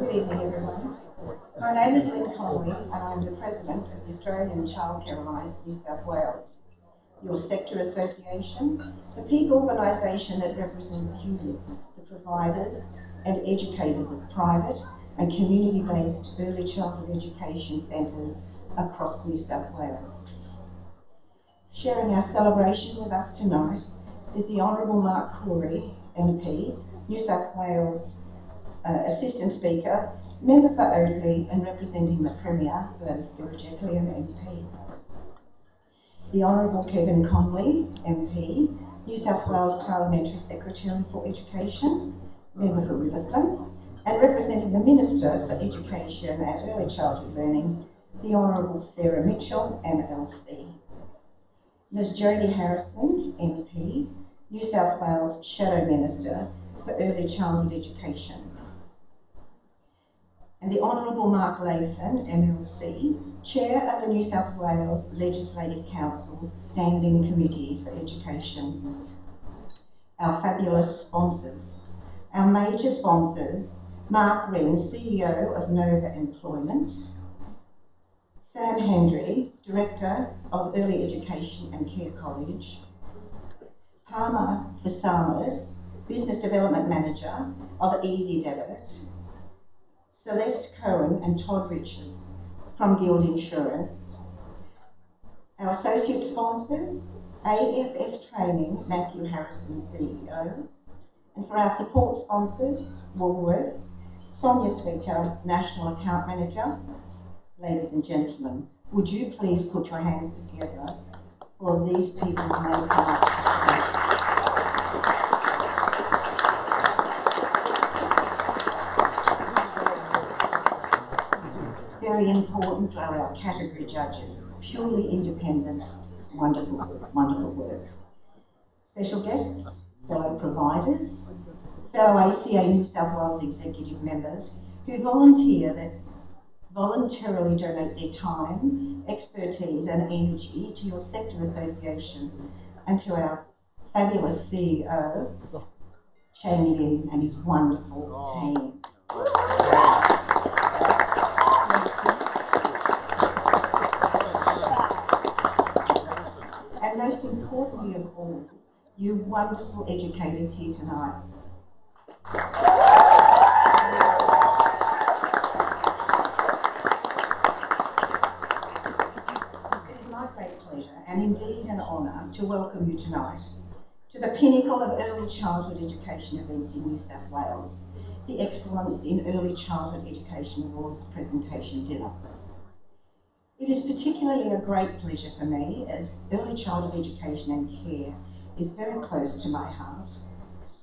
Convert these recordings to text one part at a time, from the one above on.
Good evening, everyone. My name is Lyn Connolly, and I'm the President of the Australian Childcare Alliance New South Wales, your sector association, the peak organisation that represents you, the providers and educators of private and community-based early childhood education centres across New South Wales. Sharing our celebration with us tonight is the Honourable Mark Corey, MP, New South Wales Assistant Speaker, Member for Oakley and representing the Premier, Gladys Berejiklian, MP. The Honourable Lyn Connolly, MP, New South Wales Parliamentary Secretary for Education, Member for Riverstone, and representing the Minister for Education and Early Childhood Learning, the Honourable Sarah Mitchell, MLC. Ms Jodie Harrison, MP, New South Wales Shadow Minister for Early Childhood Education. And the Honourable Mark Lathan, MLC, Chair of the New South Wales Legislative Council's Standing Committee for Education. Our fabulous sponsors. Our major sponsors, Mark Wren, CEO of Nova Employment, Sam Hendry, Director of Early Education and Care College, Palmer Vassalis, Business Development Manager of Easy Debit, Celeste Cohen and Todd Richards from Guild Insurance. Our associate sponsors, AFS Training, Matthew Harrison, CEO. And for our support sponsors, Woolworths, Sonia Speaker, National Account Manager. Ladies and gentlemen, would you please put your hands together for these people's name cards? Very important are our category judges, purely independent, wonderful, wonderful work. Special guests, fellow providers, fellow ACA New South Wales executive members who voluntarily donate their time, expertise and energy to your sector association, and to our fabulous CEO, Shangri-La and his wonderful team. And most importantly of all, you wonderful educators here tonight. It is my great pleasure and indeed an honour to welcome you tonight to the pinnacle of early childhood education events in New South Wales, the Excellence in Early Childhood Education Awards presentation dinner. It is particularly a great pleasure for me as early childhood education and care is very close to my heart,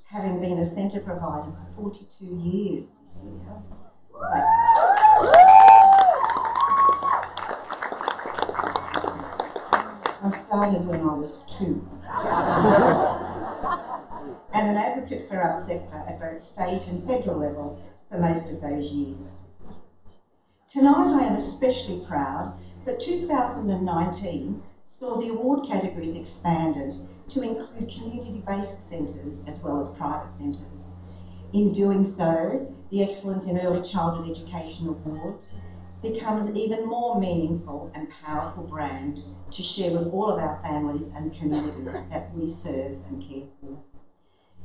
having been a centre provider for 42 years this year. I started when I was 2. And an advocate for our sector at both state and federal level for most of those years. Tonight I am especially proud that 2019 saw the award categories expanded to include community-based centres as well as private centres. In doing so, the Excellence in Early Childhood Education Awards becomes even more meaningful and powerful brand to share with all of our families and communities that we serve and care for.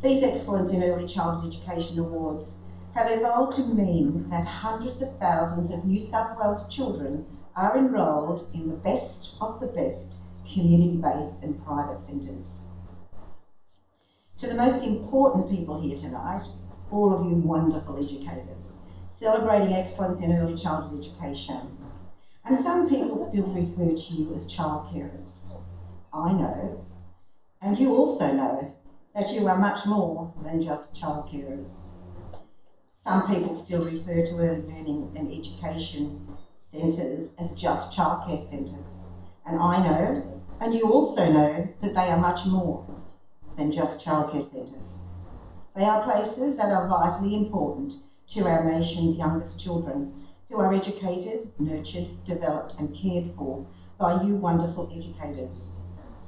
These Excellence in Early Childhood Education Awards have evolved to mean that hundreds of thousands of New South Wales children are enrolled in the best of the best community-based and private centres. To the most important people here tonight, all of you wonderful educators, celebrating excellence in early childhood education. And some people still refer to you as childcarers. I know, and you also know, that you are much more than just childcarers. Some people still refer to early learning and education centres as just childcare centres. And I know, and you also know, that they are much more than just childcare centres. They are places that are vitally important to our nation's youngest children, who are educated, nurtured, developed and cared for by you wonderful educators,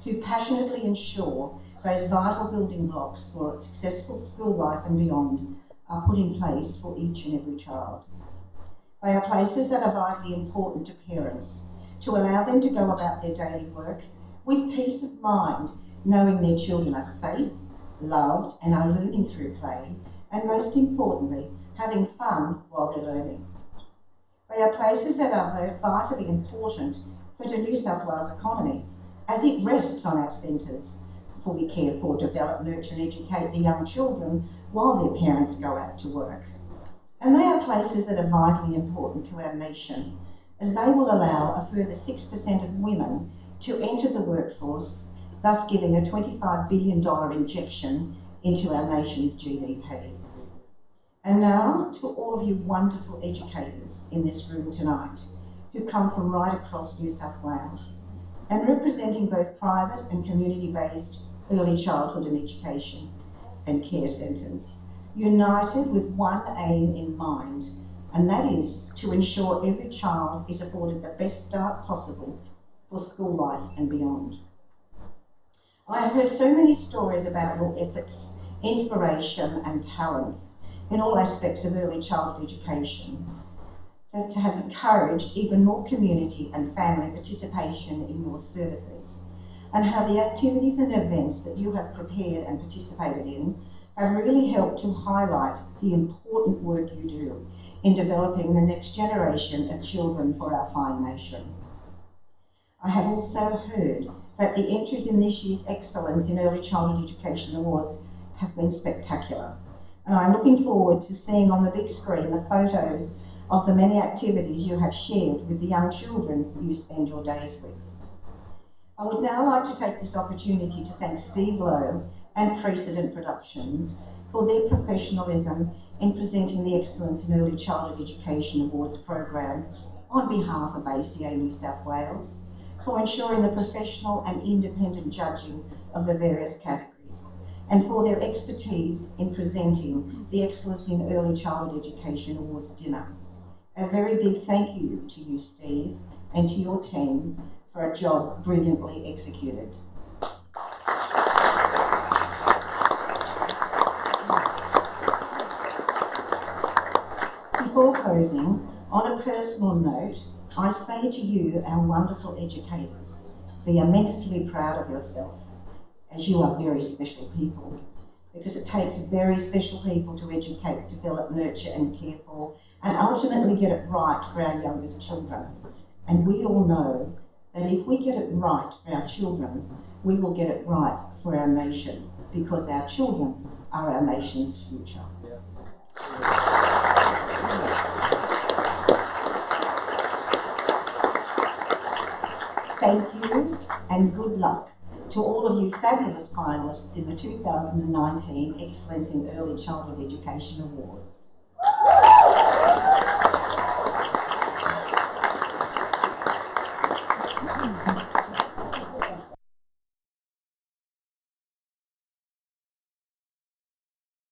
who passionately ensure those vital building blocks for a successful school life and beyond are put in place for each and every child. They are places that are vitally important to parents to allow them to go about their daily work with peace of mind, knowing their children are safe, loved, and are learning through play, and most importantly, having fun while they're learning. They are places that are vitally important for the New South Wales economy, as it rests on our centres, for we care for, develop, nurture and educate the young children while their parents go out to work. And they are places that are vitally important to our nation, as they will allow a further 6% of women to enter the workforce, thus giving a $25 billion injection into our nation's GDP. And now to all of you wonderful educators in this room tonight, who come from right across New South Wales and representing both private and community-based early childhood and education and care centres, united with one aim in mind, and that is to ensure every child is afforded the best start possible for school life and beyond. I have heard so many stories about your efforts, inspiration and talents in all aspects of early childhood education that have encouraged even more community and family participation in your services, and how the activities and events that you have prepared and participated in have really helped to highlight the important work you do in developing the next generation of children for our fine nation. I have also heard that the entries in this year's Excellence in Early Childhood Education Awards have been spectacular, and I'm looking forward to seeing on the big screen the photos of the many activities you have shared with the young children you spend your days with. I would now like to take this opportunity to thank Steve Lowe and Precedent Productions for their professionalism in presenting the Excellence in Early Childhood Education Awards program on behalf of ACA New South Wales, for ensuring the professional and independent judging of the various categories, and for their expertise in presenting the Excellence in Early Childhood Education Awards dinner. A very big thank you to you, Steve, and to your team for a job brilliantly executed. Before closing, on a personal note, I say to you, our wonderful educators, be immensely proud of yourself, as you are very special people, because it takes very special people to educate, develop, nurture and care for, and ultimately get it right for our youngest children. And we all know that if we get it right for our children, we will get it right for our nation, because our children are our nation's future. Thank you and good luck to all of you fabulous finalists in the 2019 Excellence in Early Childhood Education Awards.